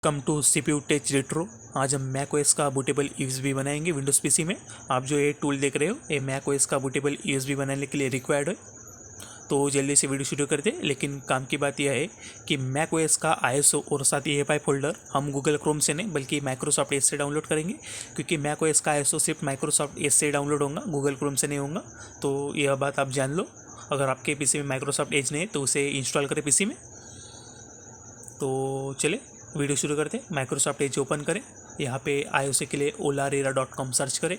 Come to CPU tech retro. आज हम Mac OS का बूटेबल यूएसबी बनाएंगे विंडोज़ पीसी में। आप जो ये टूल देख रहे हो ये मैक ओएस का बूटेबल यूएसबी बनाने के लिए रिक्वायर्ड है। तो जल्दी से वीडियो शुरू करते हैं। लेकिन काम की बात यह है कि मैक ओएस का ISO और साथ ही EFI फोल्डर हम गूगल क्रोम से नहीं बल्कि माइक्रोसॉफ्ट एज से डाउनलोड करेंगे, क्योंकि मैक ओएस का ISO सिर्फ माइक्रोसॉफ्ट एज से डाउनलोड होगा, गूगल क्रोम से नहीं होगा। तो यह बात आप जान लो। अगर आपके पीसी में माइक्रोसॉफ्ट एज नहीं है तो उसे इंस्टॉल करें पीसी में। तो चले वीडियो शुरू करते हैं। माइक्रोसॉफ्ट एज ओपन करें। यहाँ पे IOC के लिए olarela.com सर्च करें।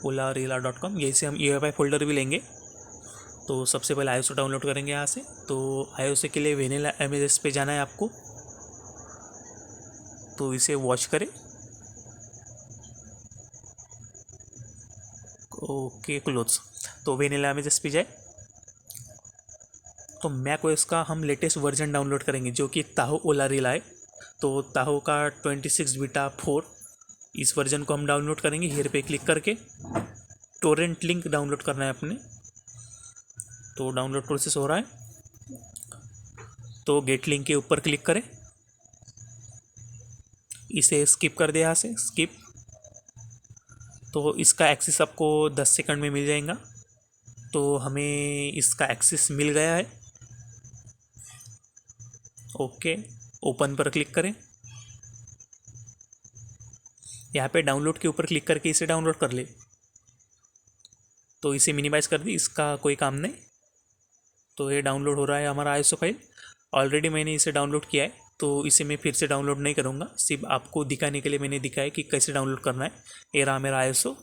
olarela.com, यहीं से हम EFI फोल्डर भी लेंगे। तो सबसे पहले ISO डाउनलोड करेंगे यहाँ से। तो IOC के लिए वेनिला इमेजेस पे जाना है आपको, तो इसे वॉच करें। Okay, close. तो वेनिला इमेजेस पे जाए तो मैक ओएस का हम लेटेस्ट वर्जन डाउनलोड करेंगे जो कि ताहो ओलारेला है। तो ताहो का 26 बीटा 4 इस वर्जन को हम डाउनलोड करेंगे। हेयर पे क्लिक करके टोरेंट लिंक डाउनलोड करना है अपने। तो डाउनलोड प्रोसेस हो रहा है, तो गेट लिंक के ऊपर क्लिक करें। इसे स्किप कर दे, यहाँ से स्किप। तो इसका एक्सेस आपको 10 सेकंड में मिल जाएगा। तो हमें इसका एक्सेस मिल गया है। ओके, ओपन पर क्लिक करें। यहाँ पे डाउनलोड के ऊपर क्लिक करके इसे डाउनलोड कर ले। तो इसे मिनिमाइज कर दी, इसका कोई काम नहीं। तो ये डाउनलोड हो रहा है हमारा ISO फाइल। ऑलरेडी मैंने इसे डाउनलोड किया है, तो इसे मैं फिर से डाउनलोड नहीं करूँगा। सिर्फ आपको दिखाने के लिए मैंने दिखाया कि कैसे डाउनलोड करना है। ये रहा मेरा ISO।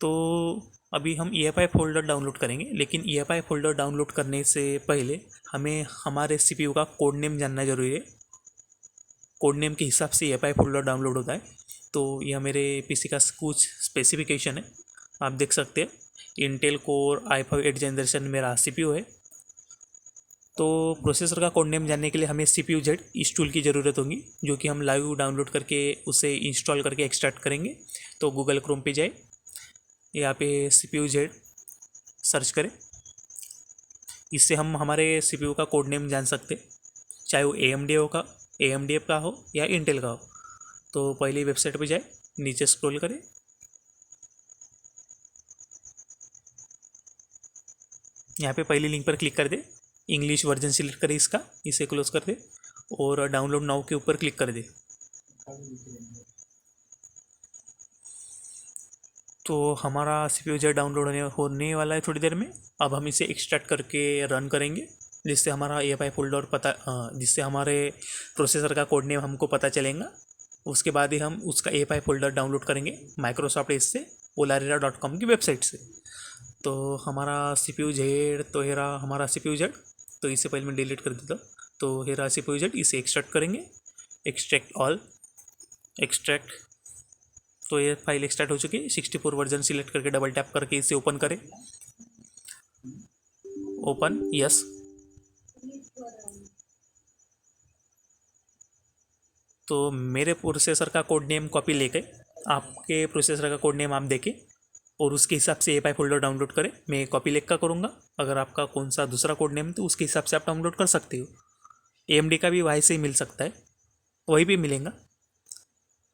तो अभी हम EFI फोल्डर डाउनलोड करेंगे, लेकिन EFI फोल्डर डाउनलोड करने से पहले हमें हमारे CPU का कोड नेम जानना जरूरी है। कोड नेम के हिसाब से EFI फोल्डर डाउनलोड होता है। तो यह मेरे PC का कुछ स्पेसिफिकेशन है, आप देख सकते हैं। इंटेल कोर i5 8 जनरेशन मेरा CPU है। तो प्रोसेसर का कोड नेम जानने के लिए हमें CPU-Z इस टूल की ज़रूरत होगी, जो कि हम लाइव डाउनलोड करके उसे इंस्टॉल करके एक्सट्रैक्ट करेंगे। तो गूगल क्रोम पे जाए, यहाँ पे CPU-Z सर्च करें। इससे हम हमारे CPU का कोड नेम जान सकते हैं, चाहे वो AMD का हो या इंटेल का हो। तो पहली वेबसाइट पे जाए, नीचे स्क्रॉल करें। यहाँ पे पहली लिंक पर क्लिक कर दे। इंग्लिश वर्जन सिलेक्ट करें इसका, इसे क्लोज कर दे और डाउनलोड नाउ के ऊपर क्लिक कर दे। तो हमारा CPU-Z डाउनलोड होने वाला है थोड़ी देर में। अब हम इसे एक्सट्रैक्ट करके रन करेंगे, जिससे हमारा EFI फोल्डर जिससे हमारे प्रोसेसर का कोड नेम हमको पता चलेगा। उसके बाद ही हम उसका EFI फोल्डर डाउनलोड करेंगे माइक्रोसॉफ्ट एज से, olarela.com की वेबसाइट से। तो हमारा CPU-Z, तो हेरा हमारा CPU-Z। तो इसे पहले मैं डिलीट कर देता। तो हेरा CPU-Z, इसे एक्सट्रैक्ट करेंगे। Extract all, extract. तो ये फाइल एक्सट्रैक्ट हो चुकी है। 64 वर्जन सिलेक्ट करके डबल टैप करके इसे ओपन करें। Open, yes. तो मेरे प्रोसेसर का कोड नेम कॉपी लेके आपके प्रोसेसर का कोड नेम आप देखें और उसके हिसाब से EFI फोल्डर डाउनलोड करें। मैं कॉपी लेक का करूँगा। अगर आपका कौन सा दूसरा कोड नेम तो उसके हिसाब से आप डाउनलोड कर सकते हो। AMD का भी वहीं से ही मिल सकता है, वही भी मिलेगा।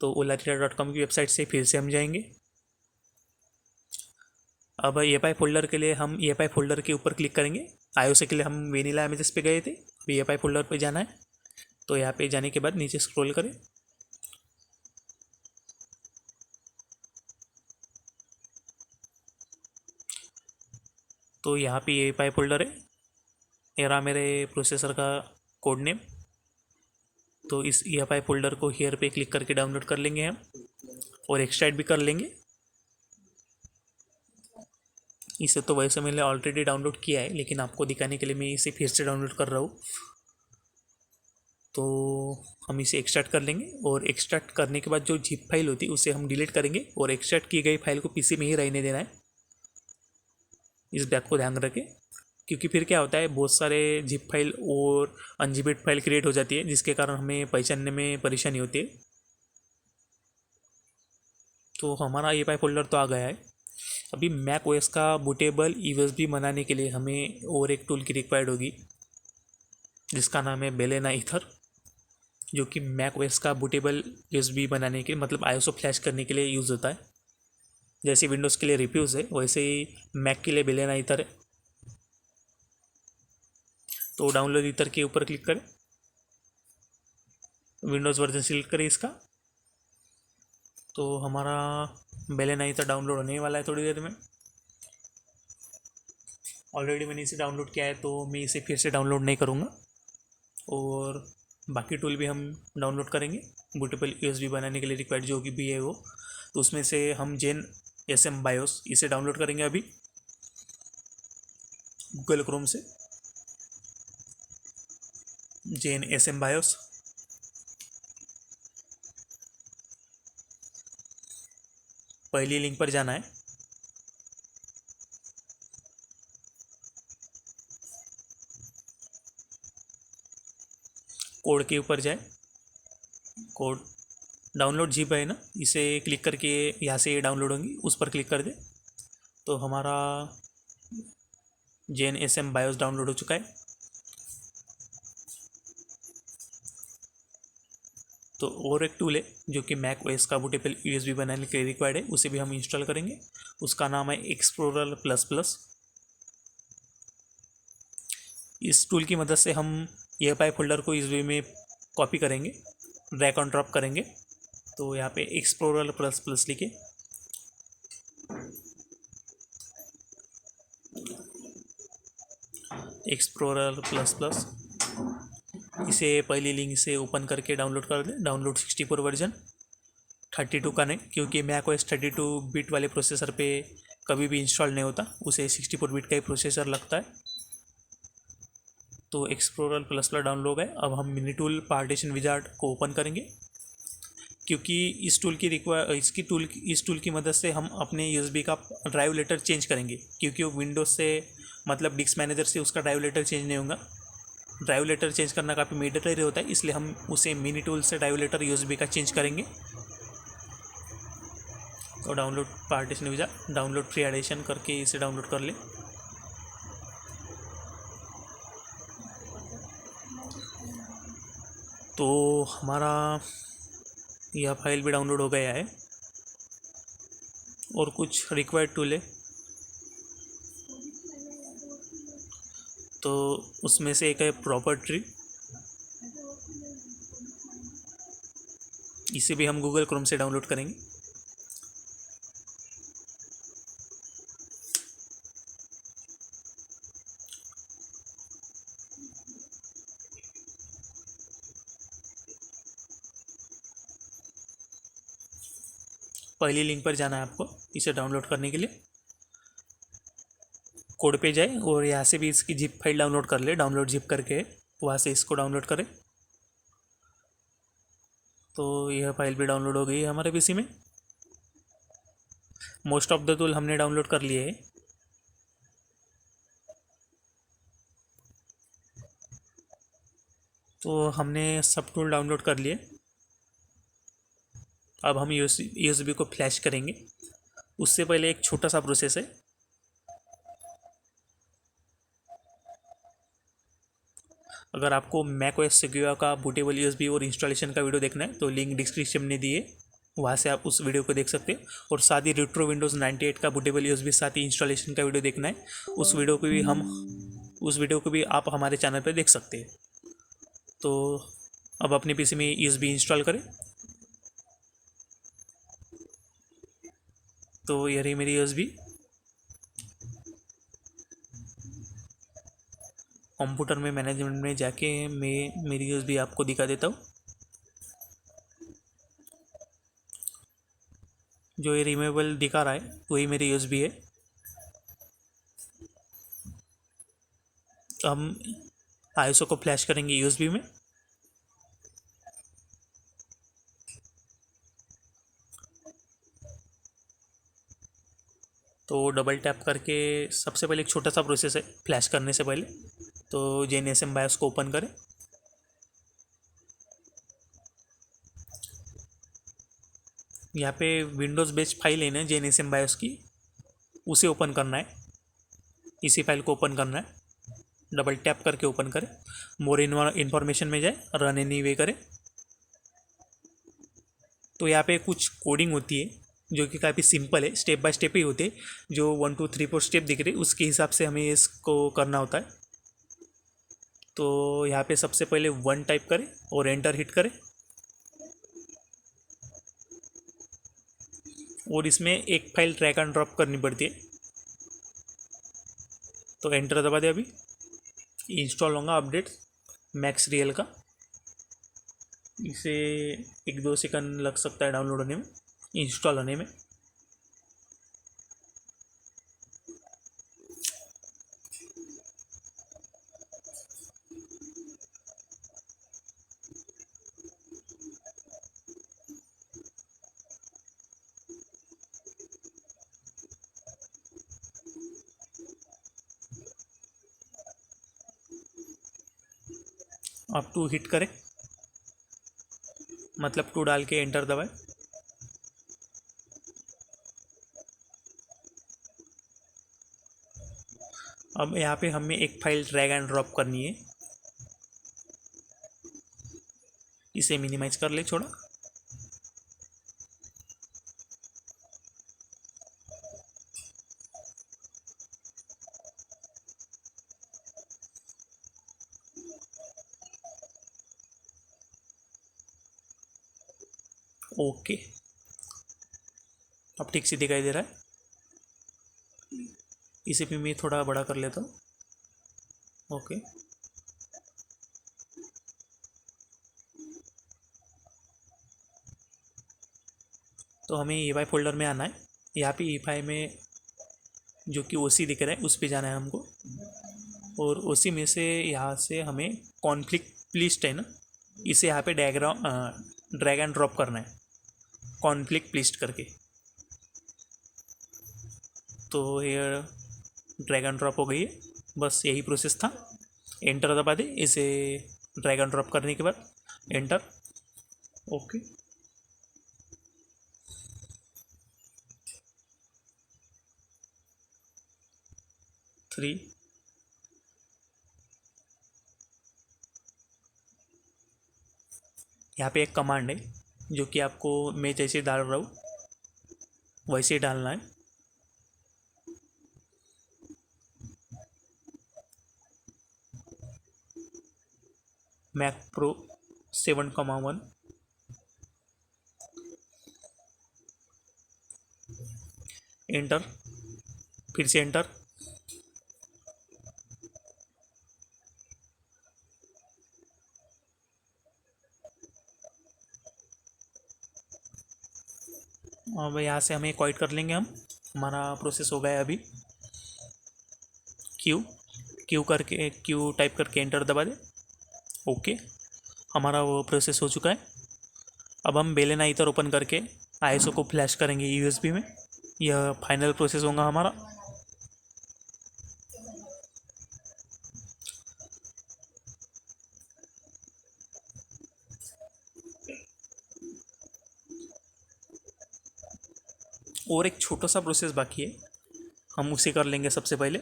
तो olarela.com की वेबसाइट से फिर से हम जाएंगे। अब EFI फोल्डर के लिए हम EFI फोल्डर के ऊपर क्लिक करेंगे। IOC के लिए हम वेनिला इमेजेस पे गए थे, अभी EFI फोल्डर पे जाना है। तो यहाँ पे जाने के बाद नीचे स्क्रॉल करें। तो यहाँ पे EFI फोल्डर है, ये रहा मेरे प्रोसेसर का कोड नेम। तो इस EFI फोल्डर को हेयर पे क्लिक करके डाउनलोड कर लेंगे हम, और एक्सट्रैक्ट भी कर लेंगे। इसे तो वैसे मैंने ऑलरेडी डाउनलोड किया है, लेकिन आपको दिखाने के लिए मैं इसे फिर से डाउनलोड कर रहा हूँ। तो हम इसे एक्सट्रैक्ट कर लेंगे, और एक्सट्रैक्ट करने के बाद जो जिप फाइल होती है उसे हम डिलीट करेंगे, और एक्सट्रैक्ट की गई फाइल को पीसी में ही रहने देना है। इस बात को ध्यान रखें, क्योंकि फिर क्या होता है, बहुत सारे जिप फाइल और अनजिपिड फाइल क्रिएट हो जाती है, जिसके कारण हमें पहचानने में परेशानी होती है। तो हमारा EFI फोल्डर तो आ गया है। अभी मैक ओएस का बूटेबल यूएसबी बनाने के लिए हमें और एक टूल की रिक्वायर्ड होगी, जिसका नाम है बेलेना ईथर। जो कि मैक ओएस का बूटेबल यूएसबी बनाने के मतलब आईएसओ फ्लैश करने के लिए यूज़ होता है। जैसे विंडोज़ के लिए रिफ्यूज़ है वैसे ही मैक के लिए बेलेना ईथर है। तो डाउनलोड ईथर के ऊपर क्लिक करें, विंडोज़ वर्जन सिलेक्ट करें इसका। तो हमारा बेलेना ईथर डाउनलोड होने वाला है थोड़ी देर में। ऑलरेडी मैंने इसे डाउनलोड किया है तो मैं इसे फिर से डाउनलोड नहीं करूँगा। और बाकी टूल भी हम डाउनलोड करेंगे बूटेबल यूएसबी बनाने के लिए रिक्वायर्ड जो भी है वो। तो उसमें से हम जेन एसएम बायोस इसे डाउनलोड करेंगे अभी गूगल क्रोम से। जेन एसएम बायोस, पहली लिंक पर जाना है। कोड के ऊपर जाए, कोड डाउनलोड जिप है ना, इसे क्लिक करके यहाँ से डाउनलोड होंगी, उस पर क्लिक कर दे तो हमारा जेन एसएम बायोस डाउनलोड हो चुका है। तो और एक टूल है जो कि मैक ओएस का बूटेबल यूएसबी बनाने के लिए रिक्वायर्ड है, उसे भी हम इंस्टॉल करेंगे। उसका नाम है एक्सप्लोरर प्लस प्लस। इस टूल की मदद से हम EFI फोल्डर को इस वे में कॉपी करेंगे, ड्रैग ऑन ड्रॉप करेंगे। तो यहाँ पे एक्सप्लोरर प्लस प्लस लिखे, एक्सप्लोरर प्लस प्लस, इसे पहली लिंक से ओपन करके डाउनलोड कर दें। डाउनलोड 64 वर्जन, 32 का नहीं, क्योंकि मैक ओएस 32 बिट वाले प्रोसेसर पे कभी भी इंस्टॉल नहीं होता, उसे 64 बिट का ही प्रोसेसर लगता है। तो एक्सप्लोरर प्लस प्लस डाउनलोड हो गए। अब हम मिनी टूल पार्टीशन विजार्ड को ओपन करेंगे, क्योंकि इस टूल की मदद से हम अपने यूएसबी का ड्राइव लेटर चेंज करेंगे, क्योंकि वो विंडोज से मतलब डिस्क मैनेजर से उसका ड्राइव लेटर चेंज नहीं होगा। ड्राइव लेटर चेंज करना काफ़ी मैंडेटरी होता है, इसलिए हम उसे मिनी टूल से ड्राइव लेटर यूएसबी का चेंज करेंगे। तो download partition wizard, download free edition करके इसे डाउनलोड कर ले। तो हमारा यह फाइल भी डाउनलोड हो गया है। और कुछ रिक्वायर्ड टूल है तो उसमें से एक है प्रॉपर्टी, इसे भी हम गूगल क्रोम से डाउनलोड करेंगे। पहली लिंक पर जाना है आपको इसे डाउनलोड करने के लिए। कोड पे जाए और यहाँ से भी इसकी जिप फाइल डाउनलोड कर ले, डाउनलोड जिप करके वहाँ से इसको डाउनलोड करें। तो यह फाइल भी डाउनलोड हो गई है हमारे पीसी में। मोस्ट ऑफ द टूल हमने डाउनलोड कर लिए है। तो हमने सब टूल डाउनलोड कर लिए। अब हम यूएसबी को फ्लैश करेंगे। उससे पहले एक छोटा सा प्रोसेस है। अगर आपको मैक ओएस सिक्योर का बूटेबल यूएसबी और इंस्टॉलेशन का वीडियो देखना है तो लिंक डिस्क्रिप्शन में दिए, वहाँ से आप उस वीडियो को देख सकते हैं। और साथ ही रेट्रो विंडोज़ 98 का बूटेबल यूएसबी साथ ही इंस्टॉलेशन का वीडियो देखना है, उस वीडियो को भी आप हमारे चैनल पर देख सकते हैं। तो अब अपने पीसी में यूएसबी इंस्टॉल करें। तो ये रही मेरी यूएसबी। कंप्यूटर में मैनेजमेंट में जाके मैं मेरी यूएसबी आपको दिखा देता हूँ। जो ये रिमूवेबल दिखा रहा है वही मेरी यूएसबी है। हम आईएसओ को फ्लैश करेंगे यूएसबी में। तो डबल टैप करके सबसे पहले एक छोटा सा प्रोसेस है फ्लैश करने से पहले। तो जेन एसएम बायोस को ओपन करें। यहाँ पे विंडोज़ बेस्ड फाइल है ना जेन एसएम बायोस की, उसे ओपन करना है। इसी फाइल को ओपन करना है। डबल टैप करके ओपन करें। मोर इन्फॉर्मेशन में जाए, रन एनी वे करें। तो यहाँ पे कुछ कोडिंग होती है जो कि काफ़ी सिंपल है, स्टेप बाय स्टेप ही होते हैं। जो 1 2 3 4 स्टेप दिख रहे उसके हिसाब से हमें इसको करना होता है। तो यहाँ पे सबसे पहले 1 टाइप करें और एंटर हिट करें, और इसमें एक फाइल ड्रैग एंड ड्रॉप करनी पड़ती है। तो एंटर दबा दे। अभी इंस्टॉल होगा अपडेट मैक्स रियल का, इसे 1 2 सेकंड लग सकता है डाउनलोड होने में, इंस्टॉल होने में। अब टू हिट करें, मतलब टू डाल के एंटर दबाए। अब यहाँ पे हमें एक फाइल ड्रैग एंड ड्रॉप करनी है, इसे मिनिमाइज कर ले छोड़ा। ओके, अब ठीक से दिखाई दे रहा है। इसे भी मैं थोड़ा बड़ा कर लेता हूँ। ओके, तो हमें ई वाई फोल्डर में आना है। यहाँ पे ई फाई में जो कि ओसी दिख रहा है उस पे जाना है हमको, और ओसी में से यहाँ से हमें कॉन्फ्लिक्ट लिस्ट है ना, इसे यहाँ पे डायग्राम ड्रैग एंड ड्रॉप करना है कॉन्फ्लिक्ट लिस्ट करके। तो ये ड्रैग एंड ड्रॉप हो गई है, बस यही प्रोसेस था। एंटर दबा दे इसे ड्रैग एंड ड्रॉप करने के बाद, एंटर। ओके, 3 यहाँ पे एक कमांड है जो कि आपको मैं जैसे डाल रहा हूँ वैसे ही डालना है। मैक प्रो 7,1, एंटर, फिर से एंटर। अब यहाँ से हमें क्वाइट कर लेंगे हम, हमारा प्रोसेस हो गया है अभी। क्यू क्यू करके क्यू टाइप करके एंटर दबा दे। ओके, हमारा वो प्रोसेस हो चुका है। अब हम बेलेना इधर ओपन करके आईएसओ को फ्लैश करेंगे यूएसबी में। यह फाइनल प्रोसेस होगा हमारा। और एक छोटा सा प्रोसेस बाकी है, हम उसे कर लेंगे सबसे पहले।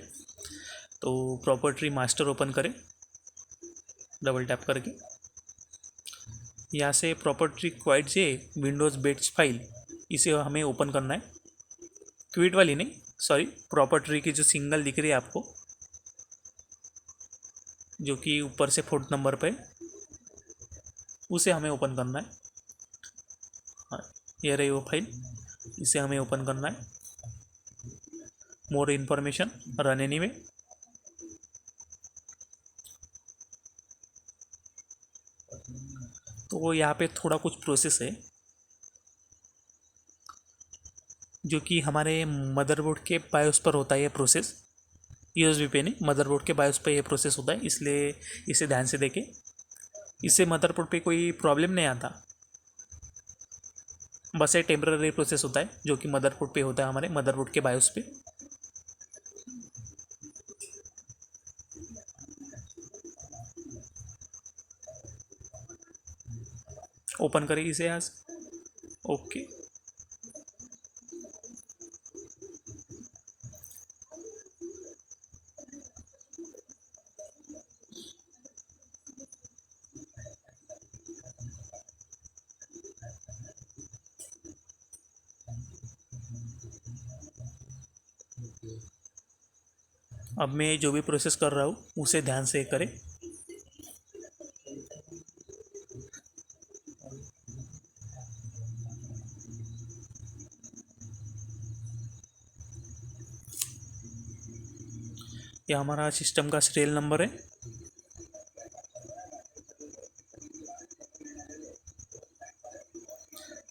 तो प्रॉपर्टी मास्टर ओपन करें डबल टैप करके। यहाँ से प्रॉपर्टी क्वाइट जे विंडोज़ बेट्स फाइल, इसे हमें ओपन करना है। क्विट वाली नहीं, सॉरी, प्रॉपर्टी की जो सिंगल दिख रही है आपको, जो कि ऊपर से 4th नंबर पे, उसे हमें ओपन करना है। हाँ, ये रही वो फाइल, इसे हमें ओपन करना है। मोर इन्फॉर्मेशन, रन एनी में। तो यहाँ पे थोड़ा कुछ प्रोसेस है जो कि हमारे मदरबोर्ड के बायोस पर होता है ये प्रोसेस। यूएसबी पे नहीं, मदरबोर्ड के बायोस पे ये प्रोसेस होता है, इसलिए इसे ध्यान से देखें। इससे मदरबोर्ड पे कोई प्रॉब्लम नहीं आता, बस ये टेम्पररी प्रोसेस होता है जो कि मदरबोर्ड पे होता है, हमारे मदरबोर्ड के बायोस पे। ओपन करें इसे यहाँ से। ओके, अब मैं जो भी प्रोसेस कर रहा हूँ उसे ध्यान से करें। ये हमारा सिस्टम का सीरियल नंबर है।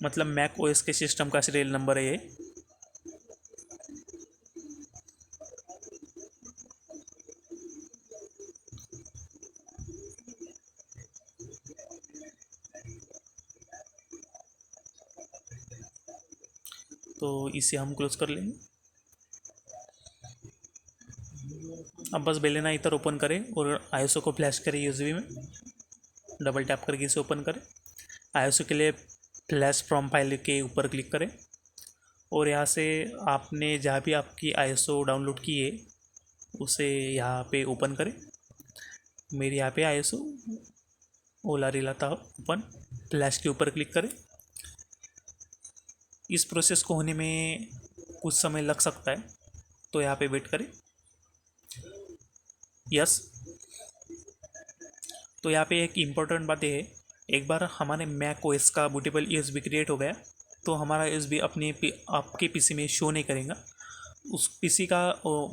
मतलब मैक ओएस के सिस्टम का सीरियल नंबर है ये। तो इसे हम क्लोज कर लेंगे। अब बस बेलेना इधर ओपन करें और आईएसओ को फ्लैश करें यूएसबी में। डबल टैप करके इसे ओपन करें। आईएसओ के लिए फ्लैश फ्रॉम फाइल के ऊपर क्लिक करें और यहाँ से आपने जहाँ भी आपकी आईएसओ डाउनलोड की है उसे यहाँ पे ओपन करें। मेरे यहाँ पे आईएसओ ओला रिला था ओपन। फ्लैश के ऊपर क्लिक करें। इस प्रोसेस को होने में कुछ समय लग सकता है, तो यहाँ पे वेट करें। यस। तो यहाँ पे एक इम्पोर्टेंट बात ये है, एक बार हमारे मैक ओएस का बूटेबल यूएसबी क्रिएट हो गया तो हमारा यूएसबी आपके पीसी में शो नहीं करेगा। उस पीसी का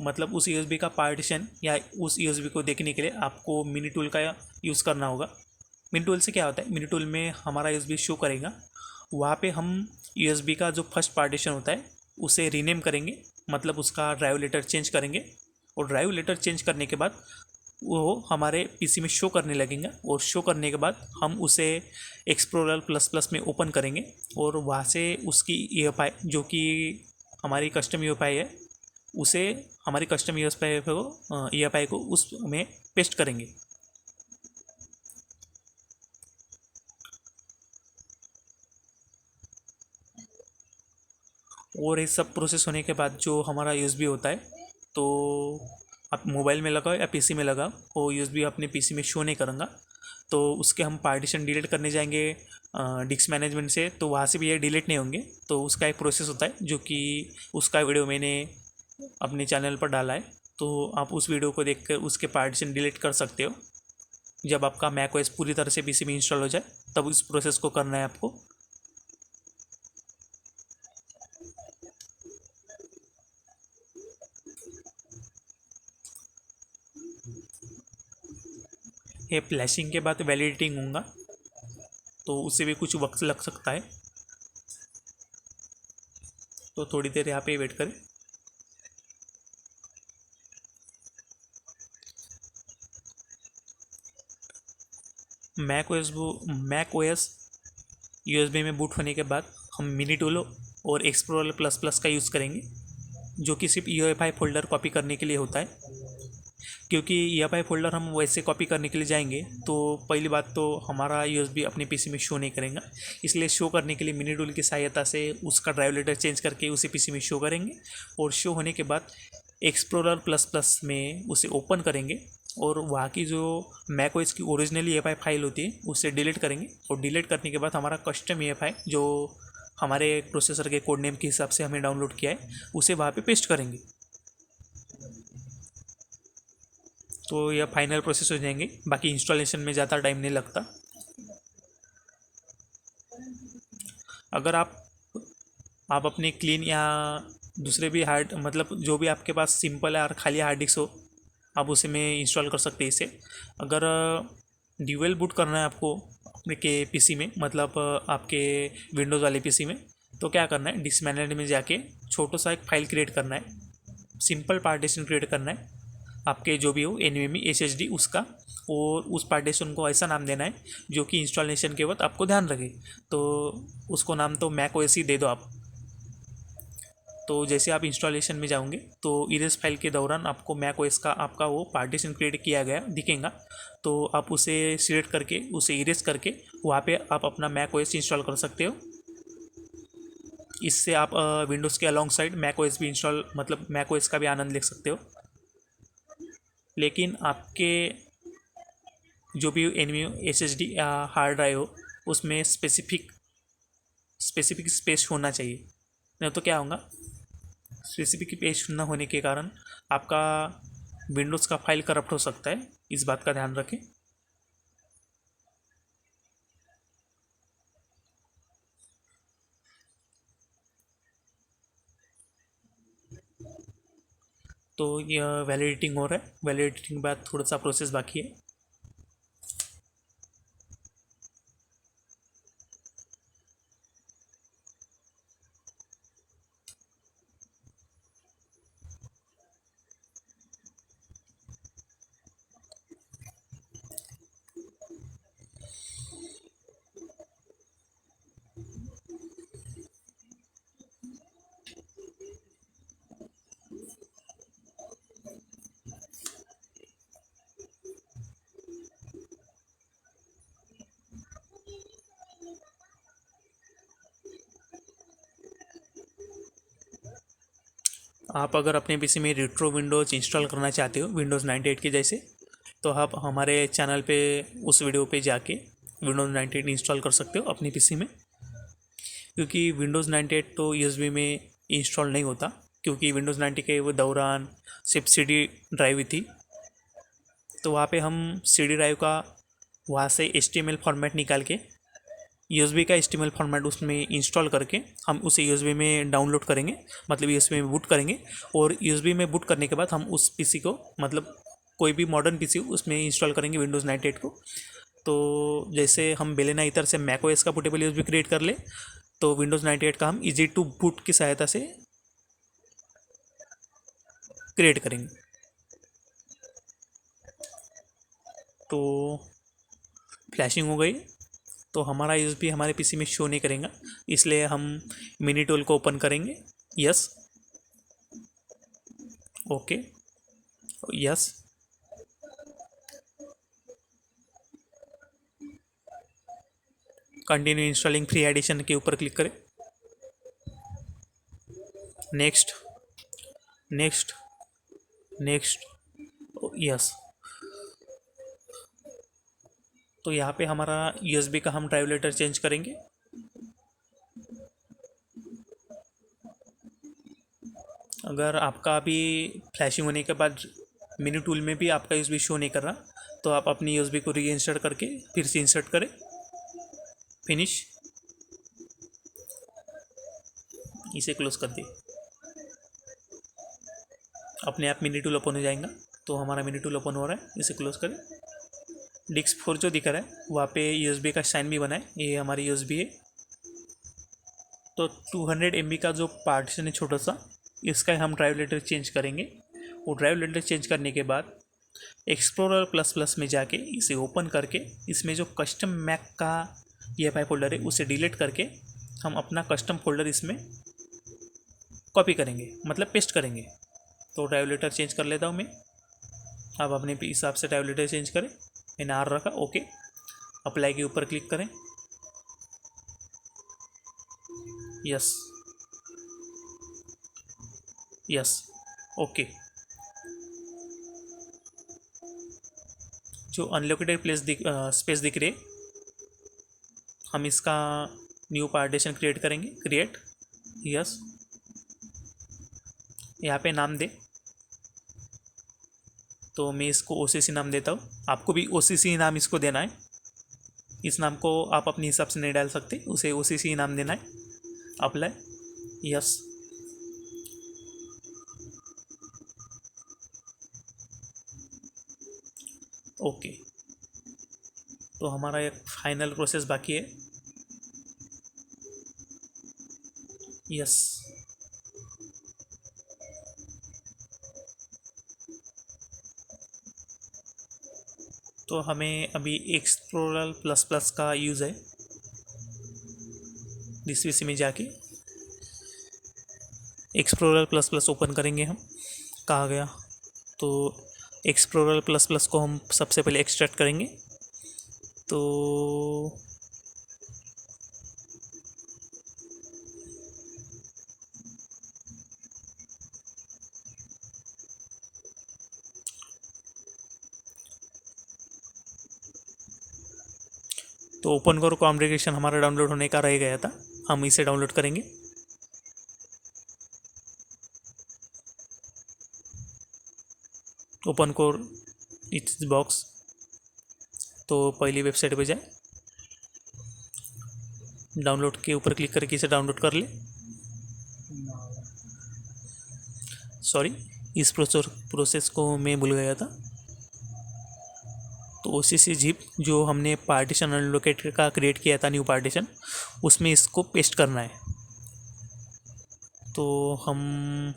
मतलब उस यूएसबी का पार्टीशन या उस यूएसबी को देखने के लिए आपको मिनी टूल का यूज़ करना होगा। मिनी टूल से क्या होता है, मिनी टूल में हमारा यूएसबी शो करेगा। वहाँ पे हम यूएसबी का जो फर्स्ट पार्टीशन होता है उसे रीनेम करेंगे, मतलब उसका ड्राइव लेटर चेंज करेंगे। और ड्राइव लेटर चेंज करने के बाद वो हमारे पीसी में शो करने लगेंगे। और शो करने के बाद हम उसे एक्सप्लोरर प्लस प्लस में ओपन करेंगे और वहाँ से उसकी ईएफआई जो कि हमारी कस्टम ईएफआई है उसे हमारी कस्टम ईएफआई को उसमें पेस्ट करेंगे। और ये सब प्रोसेस होने के बाद जो हमारा यूएसबी होता है, तो आप मोबाइल में लगाओ या पीसी में लगाओ, वो यूएसबी अपने पीसी में शो नहीं करूँगा। तो उसके हम पार्टीशन डिलीट करने जाएंगे डिस्क मैनेजमेंट से, तो वहाँ से भी ये डिलीट नहीं होंगे। तो उसका एक प्रोसेस होता है जो कि उसका वीडियो मैंने अपने चैनल पर डाला है, तो आप उस वीडियो को देख कर उसके पार्टीशन डिलीट कर सकते हो। जब आपका मैक ओएस पूरी तरह से पीसी में इंस्टॉल हो जाए तब इस प्रोसेस को करना है आपको। ये फ्लैशिंग के बाद वैलिडेटिंग होगा, तो उससे भी कुछ वक्त लग सकता है, तो थोड़ी देर यहाँ पे वेट करें। मैक ओएस यूएसबी में बूट होने के बाद हम मिनी टूल और एक्सप्लोरर प्लस प्लस का यूज़ करेंगे, जो कि सिर्फ ईएफआई फोल्डर कॉपी करने के लिए होता है। क्योंकि ईएफआई फोल्डर हम वैसे कॉपी करने के लिए जाएंगे तो पहली बात तो हमारा यूएसबी अपने पीसी में शो नहीं करेगा, इसलिए शो करने के लिए मिनी टूल की सहायता से उसका ड्राइव लेटर चेंज करके उसे पीसी में शो करेंगे। और शो होने के बाद एक्सप्लोरर प्लस प्लस में उसे ओपन करेंगे और वहाँ की जो मैकओएस की ओरिजिनल ईएफआई फाइल होती है उसे डिलीट करेंगे। और डिलीट करने के बाद हमारा कस्टम ईएफआई जो हमारे प्रोसेसर के कोड नेम के हिसाब से हमें डाउनलोड किया है उसे वहाँ पे पेस्ट करेंगे। तो यह फाइनल प्रोसेस हो जाएंगे, बाकी इंस्टॉलेशन में ज़्यादा टाइम नहीं लगता। अगर आप अपने क्लीन या दूसरे भी हार्ड मतलब जो भी आपके पास सिंपल है और खाली हार्ड डिस्क हो आप उसे में इंस्टॉल कर सकते हैं इसे। अगर ड्यूअल बूट करना है आपको अपने के पीसी में, मतलब आपके विंडोज़ वाले पीसी में, तो क्या करना है, डिस्क मैनेजर में जाके छोटा सा एक फाइल क्रिएट करना है, सिंपल पार्टीशन क्रिएट करना है आपके जो भी हो एनवीएमई एसएसडी उसका। और उस पार्टीशन को ऐसा नाम देना है जो कि इंस्टॉलेशन के वक्त आपको ध्यान रखे। तो उसको नाम तो मैक ओएस ही दे दो आप। तो जैसे आप इंस्टॉलेशन में जाओगे तो इरेज फाइल के दौरान आपको मैक ओएस का आपका वो पार्टीशन क्रिएट किया गया दिखेगा, तो आप उसे सिलेक्ट करके उसे इरेज करके वहाँ पे आप अपना मैक ओएस इंस्टॉल कर सकते हो। इससे आप विंडोज़ के अलॉन्ग साइड मैक ओएस भी इंस्टॉल मतलब मैक ओएस का भी आनंद ले सकते हो। लेकिन आपके जो भी एनवीएमई एसएसडी या हार्ड ड्राइव हो उसमें स्पेसिफिक स्पेस होना चाहिए, नहीं तो क्या होगा, स्पेसिफिक पेज न होने के कारण आपका विंडोज़ का फाइल करप्ट हो सकता है, इस बात का ध्यान रखें। तो यह वैलिडेटिंग हो रहा है, वैलिडेटिंग के बाद थोड़ा सा प्रोसेस बाकी है। आप अगर अपने पीसी में रेट्रो विंडोज़ इंस्टॉल करना चाहते हो विंडोज़ 98 के जैसे, तो आप हमारे चैनल पे उस वीडियो पे जाके विंडोज़ 98 इंस्टॉल कर सकते हो अपनी पीसी में। क्योंकि विंडोज़ 98 तो यूएसबी में इंस्टॉल नहीं होता, क्योंकि विंडोज़ 90 के वो दौरान सिर्फ सीडी ड्राइव थी। तो वहाँ पे हम सीडी ड्राइव का वहाँ से एचटीएमएल फॉर्मेट निकाल के यूएसबी का एचटीएमएल फॉर्मेट उसमें इंस्टॉल करके हम उसे यूएसबी में डाउनलोड करेंगे, मतलब यूएसबी में बूट करेंगे। और यूएसबी में बूट करने के बाद हम उस पीसी को, मतलब कोई भी मॉडर्न पीसी उसमें इंस्टॉल करेंगे विंडोज़ 98 को। तो जैसे हम बेलेना ईथर से मैक ओएस का बूटेबल यूएसबी क्रिएट कर ले, तो विंडोज़ 98 का हम इजी टू बूट की सहायता से क्रिएट करेंगे। तो फ्लैशिंग हो गई, तो हमारा यूएसबी हमारे पीसी में शो नहीं करेगा, इसलिए हम मिनी टूल को ओपन करेंगे। Yes, okay, yes, continue installing free edition के ऊपर क्लिक करें। Next, next, next, yes. तो यहाँ पे हमारा यूएसबी का हम ड्राइव लेटर चेंज करेंगे। अगर आपका अभी फ्लैशिंग होने के बाद मिनी टूल में भी आपका यूएसबी शो नहीं कर रहा, तो आप अपनी यूएसबी को री इंसर्ट करके फिर से इंसर्ट करें। फिनिश, इसे क्लोज कर दिए, अपने आप मिनी टूल ओपन हो जाएगा। तो हमारा मिनी टूल ओपन हो रहा है, इसे क्लोज करें। डिस्क 4 जो दिख रहा है वहाँ पे यूएसबी का साइन भी बना है, ये हमारी यूएसबी है। तो 200 MB का जो पार्टीशन है छोटा सा, इसका हम ड्राइव लेटर चेंज करेंगे। वो ड्राइव लेटर चेंज करने के बाद एक्सप्लोरर प्लस प्लस में जाके इसे ओपन करके इसमें जो कस्टम मैक का EFI फोल्डर है उसे डिलीट करके हम अपना कस्टम फोल्डर इसमें कॉपी करेंगे, मतलब पेस्ट करेंगे। तो ड्राइव लेटर चेंज कर लेता हूँ मैं। आप अपने हिसाब से ड्राइव लेटर चेंज करें। मैंने R रखा, ओके। अप्लाई के ऊपर क्लिक करें, यस, यस, ओके। जो अनलोकेटेड स्पेस दिख रही है, हम इसका न्यू पार्टीशन क्रिएट करेंगे। Create, yes. यहाँ पे नाम दे, तो मैं इसको OCC नाम देता हूँ। आपको भी OCC नाम इसको देना है। इस नाम को आप अपने हिसाब से नहीं डाल सकते, उसे OCC नाम देना है। Apply, yes, okay. तो हमारा एक फाइनल प्रोसेस बाकी है, यस। तो हमें अभी एक्सप्लोरर प्लस प्लस का यूज़ है। जिस पीसी में जाके एक्सप्लोरर प्लस प्लस ओपन करेंगे हम। कहाँ गया? तो एक्सप्लोरर प्लस प्लस को हम सबसे पहले एक्सट्रैक्ट करेंगे। तो ओपन करो कॉन्फ़िगरेशन हमारा डाउनलोड होने का रह गया था, हम इसे डाउनलोड करेंगे। ओपन कोर इस बॉक्स। तो पहली वेबसाइट पे जाए, डाउनलोड के ऊपर क्लिक करके इसे डाउनलोड कर ले। सॉरी, इस प्रोसेस को मैं भूल गया था। तो OCC zip जो हमने पार्टीशन अनलोकेट का क्रिएट किया था, न्यू पार्टीशन, उसमें इसको पेस्ट करना है। तो हम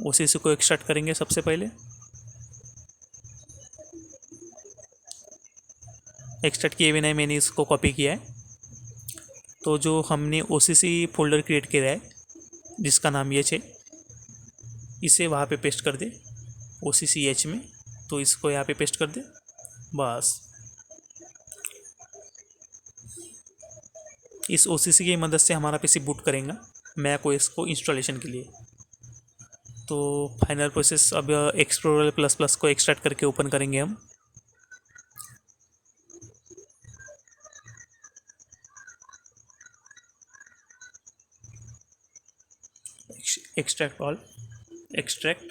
OCC को एक्सट्रैक्ट करेंगे सबसे पहले। एक्सट्रैक्ट किए बिना मैंने इसको कॉपी किया है। तो जो हमने OCC फोल्डर क्रिएट किया है जिसका नाम ये है, इसे वहाँ पे पेस्ट कर दे OCCH में। तो इसको यहाँ पे पेस्ट कर दे बस। इस OCC की मदद से हमारा PC बूट करेगा मैक OS को इंस्टॉलेशन के लिए। तो फाइनल प्रोसेस अब एक्सप्लोरर प्लस प्लस को एक्सट्रैक्ट करके ओपन करेंगे हम। Extract all, extract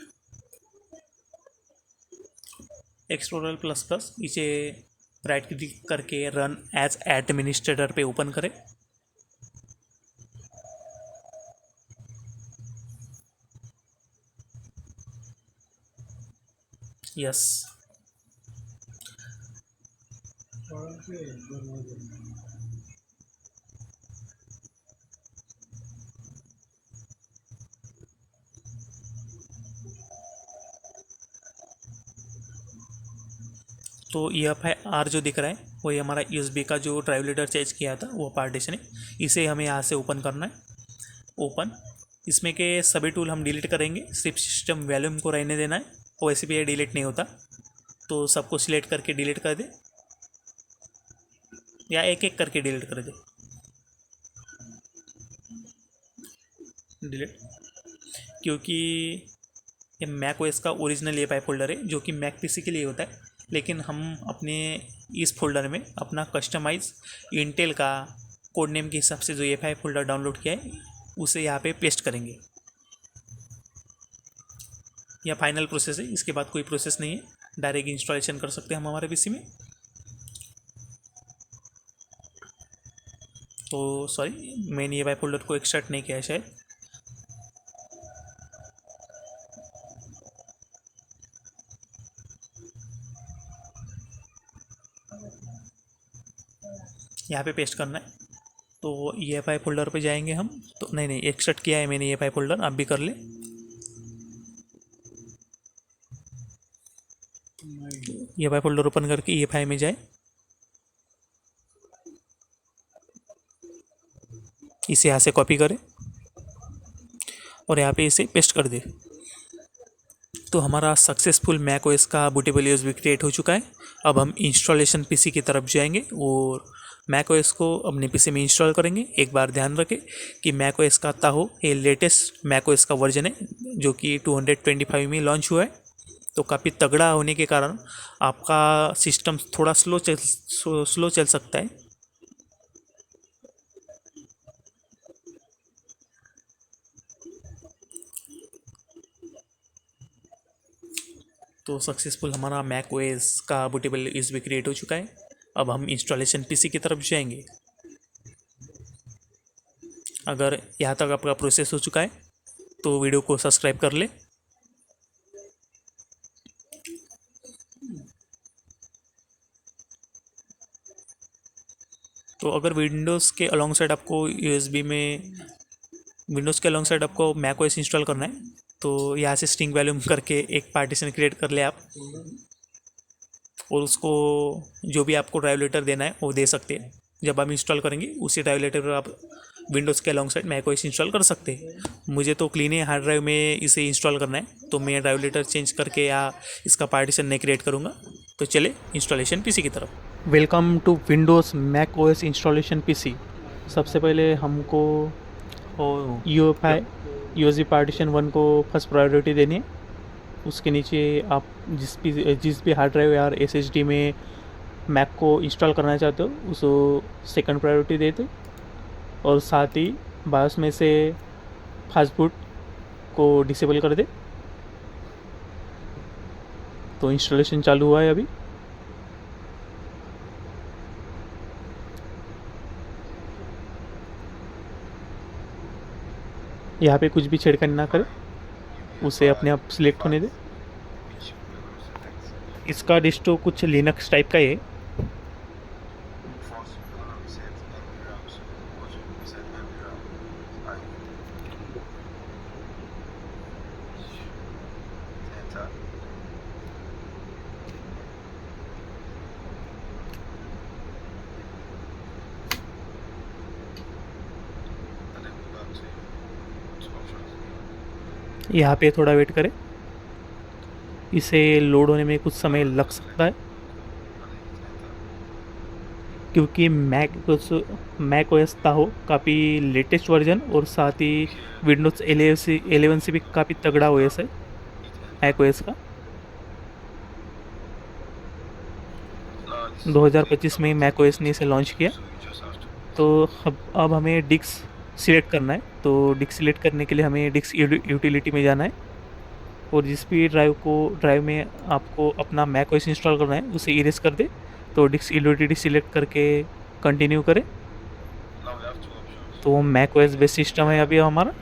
explorer plus plus, इसे राइट क्लिक करके रन एज एडमिनिस्ट्रेटर पे ओपन करें। यस, तो EFI R जो दिख रहा है वही हमारा USB का जो ड्राइव लीडर चेंज किया था वो पार्टीशन है। इसे हमें यहाँ से ओपन करना है। ओपन, इसमें के सभी टूल हम डिलीट करेंगे, सिर्फ सिस्टम वॉल्यूम को रहने देना है। वैसे भी ये डिलीट नहीं होता, तो सबको सिलेक्ट करके डिलीट कर दे या एक एक करके डिलीट कर दे। डिलीट, क्योंकि ये मैक OS का ओरिजिनल EFI फोल्डर है जो कि मैक PC के लिए होता है, लेकिन हम अपने इस फोल्डर में अपना कस्टमाइज इंटेल का कोड नेम के हिसाब से जो EFI फोल्डर डाउनलोड किया है उसे यहाँ पे पेस्ट करेंगे। यह फाइनल प्रोसेस है, इसके बाद कोई प्रोसेस नहीं है, डायरेक्ट इंस्टॉलेशन कर सकते हैं हम हमारे PC में। तो सॉरी, मैंने EFI फोल्डर को एक्सट्रैक्ट नहीं किया है शायद। यहाँ पे पेस्ट करना है। तो EFI फोल्डर पे जाएंगे हम। तो नहीं, एक्सट्रैक्ट किया है मैंने EFI फोल्डर, आप भी कर ले। EFI फोल्डर ओपन करके EFI में जाए, इसे यहाँ से कॉपी करें और यहाँ पे इसे पेस्ट कर दे। तो हमारा सक्सेसफुल मैक OS का बूटेबल USB क्रिएट हो चुका है। अब हम इंस्टॉलेशन PC की तरफ जाएंगे और मैक OS को अपने PC में इंस्टॉल करेंगे। एक बार ध्यान रखें कि मैक OS का ताहो ये लेटेस्ट मैक OS का वर्जन है जो कि 225 में लॉन्च हुआ है। तो काफ़ी तगड़ा होने के कारण आपका सिस्टम थोड़ा स्लो चल सकता है। तो सक्सेसफुल हमारा मैक OS का बूटेबल USB क्रिएट हो चुका है। अब हम इंस्टॉलेशन PC की तरफ जाएंगे। अगर यहाँ तक आपका प्रोसेस हो चुका है तो वीडियो को सब्सक्राइब कर ले। तो अगर विंडोज़ के अलॉन्ग साइड आपको मैक OS इंस्टॉल करना है तो यहाँ से स्ट्रिंग वॉल्यूम करके एक पार्टीशन क्रिएट कर ले आप, और उसको जो भी आपको ड्राइव लेटर देना है वो दे सकते हैं। जब आप इंस्टॉल करेंगे उसी ड्राइव लेटर पर आप विंडोज़ के alongside Mac OS install कर सकते हैं। मुझे तो क्लीन है हार्ड ड्राइव में इसे इंस्टॉल करना है, तो मैं ड्राइव लेटर चेंज करके या इसका पार्टीशन नहीं क्रिएट करूँगा। तो चले इंस्टॉलेशन PC की तरफ। Welcome to Windows Mac OS installation PC। सबसे पहले हमको EFI USB पार्टीशन 1 को फर्स्ट प्रायोरिटी देनी है। उसके नीचे आप जिस भी हार्ड ड्राइव या SSD में मैक को इंस्टॉल करना चाहते हो उसको सेकंड प्रायोरिटी दे दो, और साथ ही बायोस में से फास्ट बूट को डिसेबल कर दे। तो इंस्टॉलेशन चालू हुआ है अभी। यहाँ पे कुछ भी छेड़खानी ना करें, उसे अपने आप सिलेक्ट होने दे। इसका डिस्टो कुछ लिनक्स टाइप का ही है। यहाँ पे थोड़ा वेट करें, इसे लोड होने में कुछ समय लग सकता है, क्योंकि मैक ओएस ताहो काफ़ी लेटेस्ट वर्जन और साथ ही विंडोज़ 11 से भी काफ़ी तगड़ा ओएस है मैक ओएस का। 2025 में मैक ओएस ने इसे लॉन्च किया। तो अब हमें डिस्क सिलेक्ट करना है। तो डिस्क सिलेक्ट करने के लिए हमें डिस्क यूटिलिटी में जाना है और जिस भी ड्राइव में आपको अपना मैक ओएस इंस्टॉल करना है उसे इरेज कर दे। तो डिस्क यूटिलिटी सिलेक्ट करके कंटिन्यू करें। तो मैक ओएस बेस सिस्टम है अभी हमारा।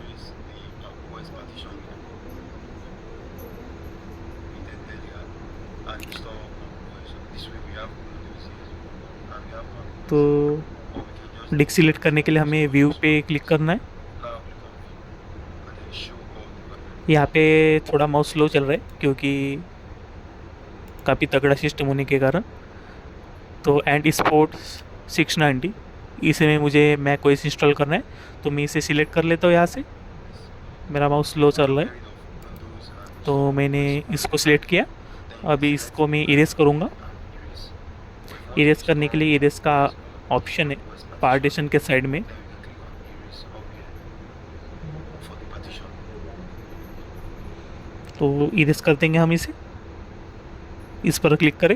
तो डिस्क सिलेक्ट करने के लिए हमें व्यू पे क्लिक करना है। यहाँ पे थोड़ा माउस स्लो चल रहा है क्योंकि काफ़ी तगड़ा सिस्टम होने के कारण। तो एंड स्पोर्ट 690 इसे में मुझे मैक ओएस इंस्टॉल करना है। तो मैं इसे सिलेक्ट कर लेता हूँ यहाँ से। मेरा माउस स्लो चल रहा है तो मैंने इसको सिलेक्ट किया। अभी इसको मैं इरेज करूँगा। इरेज करने के लिए इरेज का ऑप्शन है पार्टीशन के साइड में। तो इरेज कर देंगे हम इसे। इस पर क्लिक करें।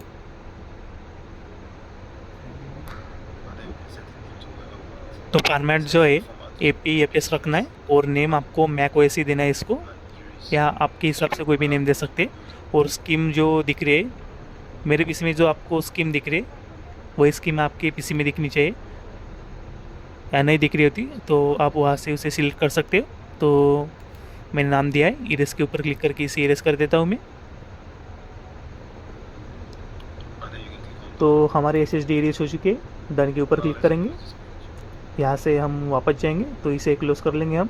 तो फॉर्मेट जो है APFS रखना है और नेम आपको मैक ओएस ही देना है इसको, या आपके हिसाब से कोई भी नेम दे सकते हैं। और स्कीम जो दिख रही है मेरे पीसी में, जो आपको स्कीम दिख रही है वही स्कीम आपके पीसी में दिखनी चाहिए, या नहीं दिख रही होती तो आप वहाँ से उसे सिलेक्ट कर सकते हो। तो मैंने नाम दिया है, इरेज के ऊपर क्लिक करके इसे इरेज कर देता हूँ मैं। तो हमारे SSD इरेज हो चुके हैं। डन के ऊपर क्लिक करेंगे, यहाँ से हम वापस जाएंगे तो इसे क्लोज कर लेंगे हम।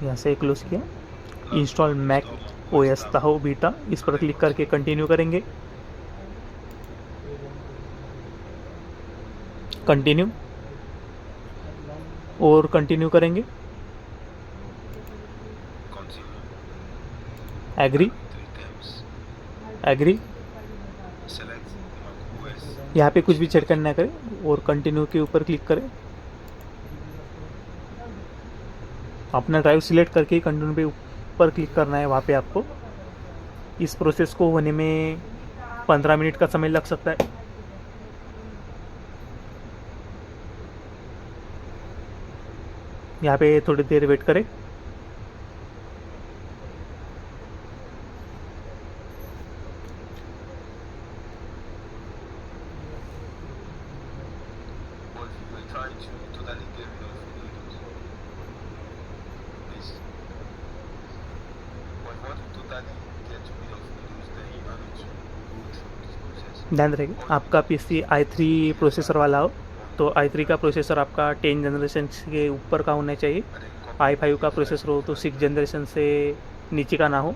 यहाँ से क्लोज किया। इंस्टॉल मैक ओएस ताहो बीटा, इस पर क्लिक करके कंटिन्यू करेंगे। कंटिन्यू और कंटिन्यू करेंगे। Agree agree. यहाँ पे कुछ भी छेड़खानी ना करें और कंटिन्यू के ऊपर क्लिक करें। अपना ड्राइव सिलेक्ट करके ही कंटिन्यू पे ऊपर क्लिक करना है। वहाँ पे आपको इस प्रोसेस को होने में 15 मिनट का समय लग सकता है। यहाँ पे थोड़ी देर वेट करें। ध्यान रखें आपका PC i3 प्रोसेसर वाला हो तो i3 का प्रोसेसर आपका 10 जनरेशन के ऊपर का होना चाहिए। i5 का प्रोसेसर हो तो 6 जनरेशन से नीचे का ना हो।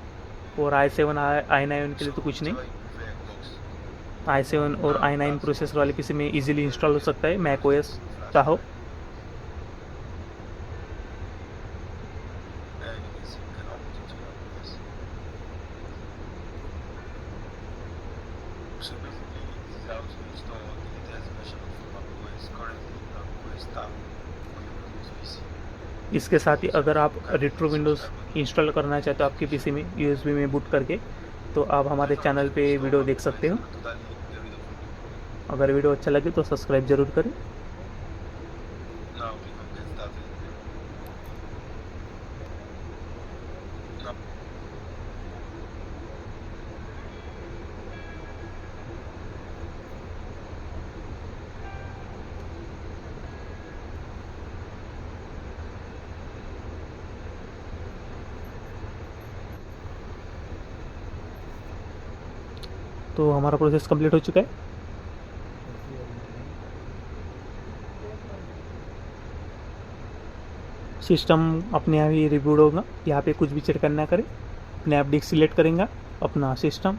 और i7 i9 के लिए तो कुछ नहीं। i7 और i9 प्रोसेसर वाले PC में इजीली इंस्टॉल हो सकता है मैक ओएस ताहो। इसके साथ ही अगर आप रेट्रो विंडोज़ इंस्टॉल करना चाहते हो आपके PC में USB में बूट करके, तो आप हमारे चैनल पे वीडियो देख सकते हो। अगर वीडियो अच्छा लगे तो सब्सक्राइब ज़रूर करें। तो हमारा प्रोसेस कंप्लीट हो चुका है। सिस्टम अपने आप ही रिबूट होगा, यहाँ पे कुछ भी चेक करना करें, अपने आप डिस्क सिलेक्ट करेंगे अपना सिस्टम।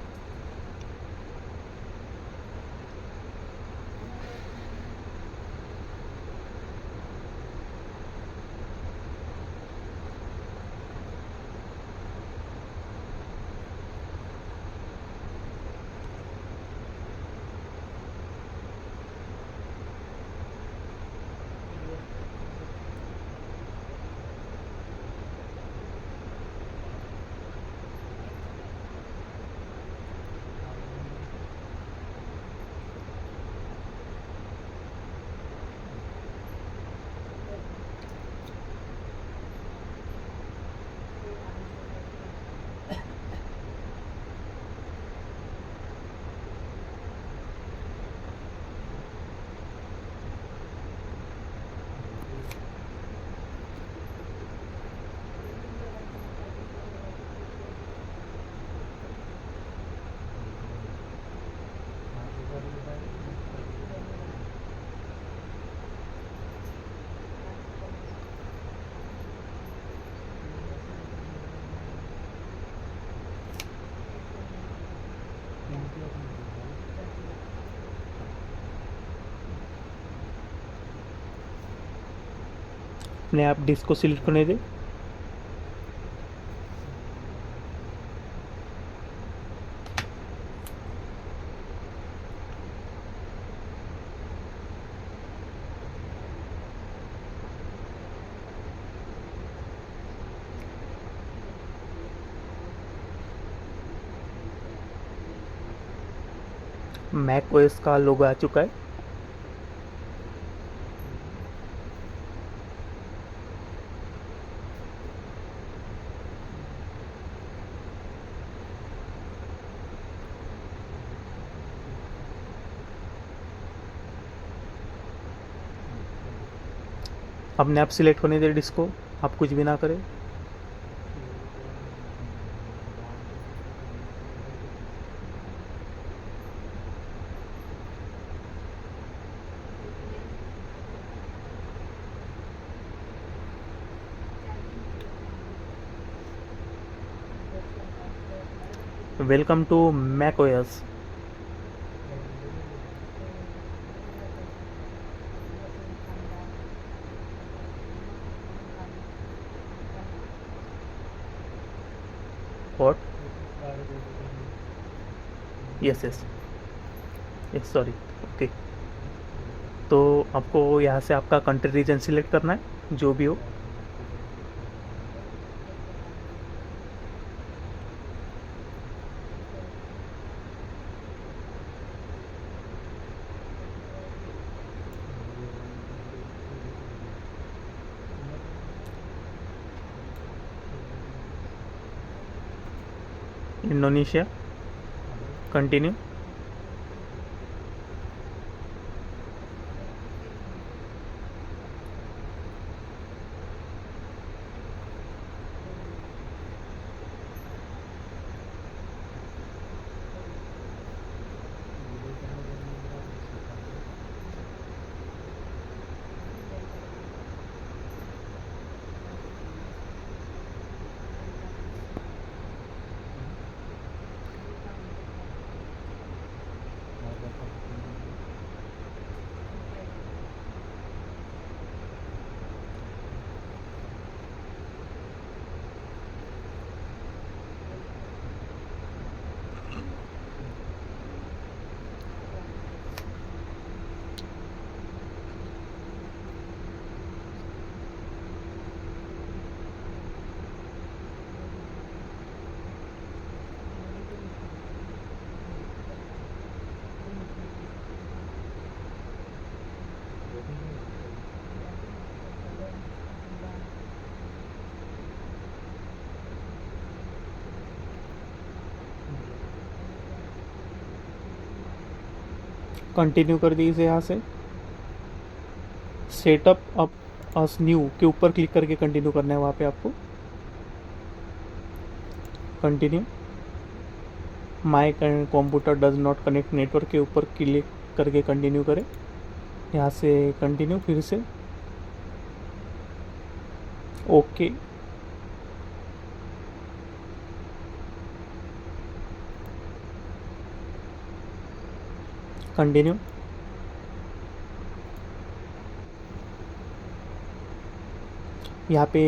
अपने आप डिस्क को सिलेक्ट करने दें। मैक ओएस का लोगो आ चुका है। अपने आप सिलेक्ट होने दे डिस्क को, आप कुछ भी ना करें। Welcome to Mac OS. What? Yes yes yes, sorry. Okay, तो आपको यहाँ से आपका कंट्री रीजन सिलेक्ट करना है, जो भी हो। Indonesia, continue. कंटिन्यू कर दीजिए। यहाँ से सेटअप अप अस न्यू के ऊपर क्लिक करके कंटिन्यू करना है, वहाँ पे आपको continue. My computer does not connect network के ऊपर क्लिक करके कंटिन्यू करें। यहाँ से कंटिन्यू, फिर से ओके। कंटिन्यू। यहाँ पे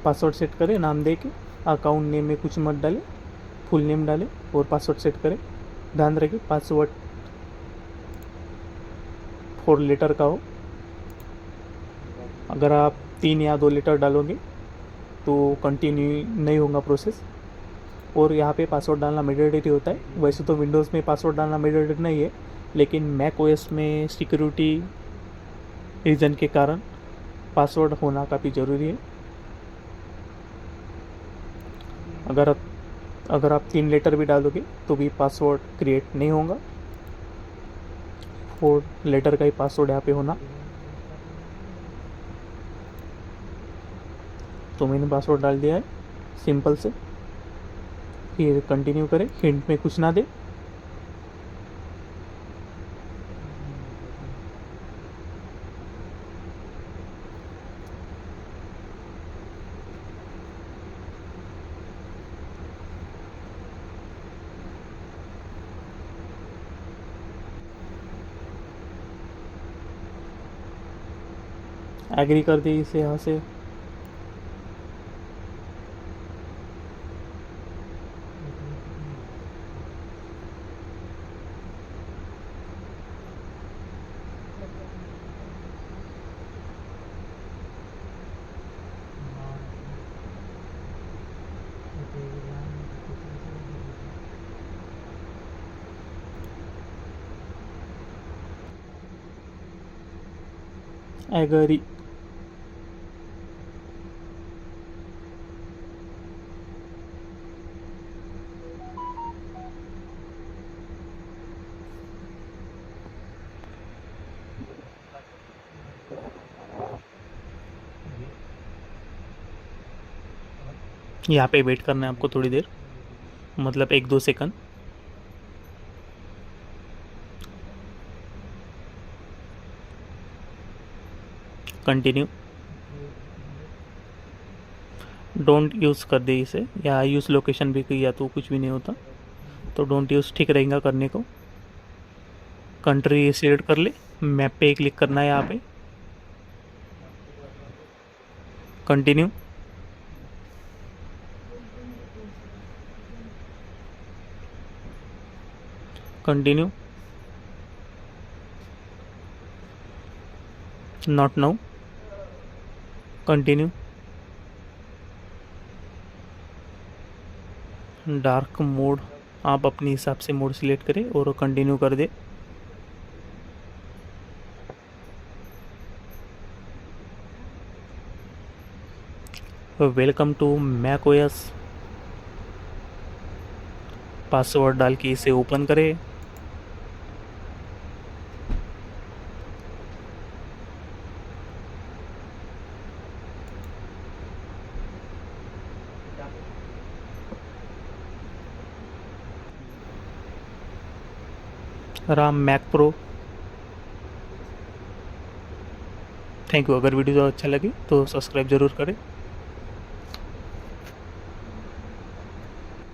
पासवर्ड सेट करें, नाम दे के। अकाउंट नेम में कुछ मत डालें, फुल नेम डालें और पासवर्ड सेट करें। ध्यान रखें पासवर्ड 4 लेटर का हो। अगर आप 3 या 2 लेटर डालोगे तो कंटिन्यू नहीं होगा प्रोसेस। और यहाँ पे पासवर्ड डालना मैंडेटरी होता है। वैसे तो विंडोज़ में पासवर्ड डालना मैंडेटरी नहीं है, लेकिन मैक ओएस में सिक्योरिटी रीज़न के कारण पासवर्ड होना काफ़ी ज़रूरी है। अगर आप 3 लेटर भी डालोगे तो भी पासवर्ड क्रिएट नहीं होगा। 4 लेटर का ही पासवर्ड यहाँ पे होना। तो मैंने पासवर्ड डाल दिया है सिंपल से। फिर कंटिन्यू करें, हिंट में कुछ ना दे। एग्री कर दी इसे यहाँ से। एग्री। यहाँ पे वेट करना है आपको थोड़ी देर, मतलब 1-2 सेकंड। कंटिन्यू। डोंट यूज़ कर दे इसे, या यूज़ लोकेशन भी किया तो कुछ भी नहीं होता। तो डोंट यूज़ ठीक रहेगा करने को। कंट्री सिलेक्ट कर ले, मैप पे क्लिक करना है यहाँ पे। Continue. Continue. Not now. Continue. Dark mode आप अपने हिसाब से मोड सिलेक्ट करें और कंटिन्यू कर दे। Welcome to Mac OS. Password डाल के इसे ओपन करें। राम मैक प्रो। Thank you. अगर वीडियो अच्छा लगे तो सब्सक्राइब ज़रूर करें।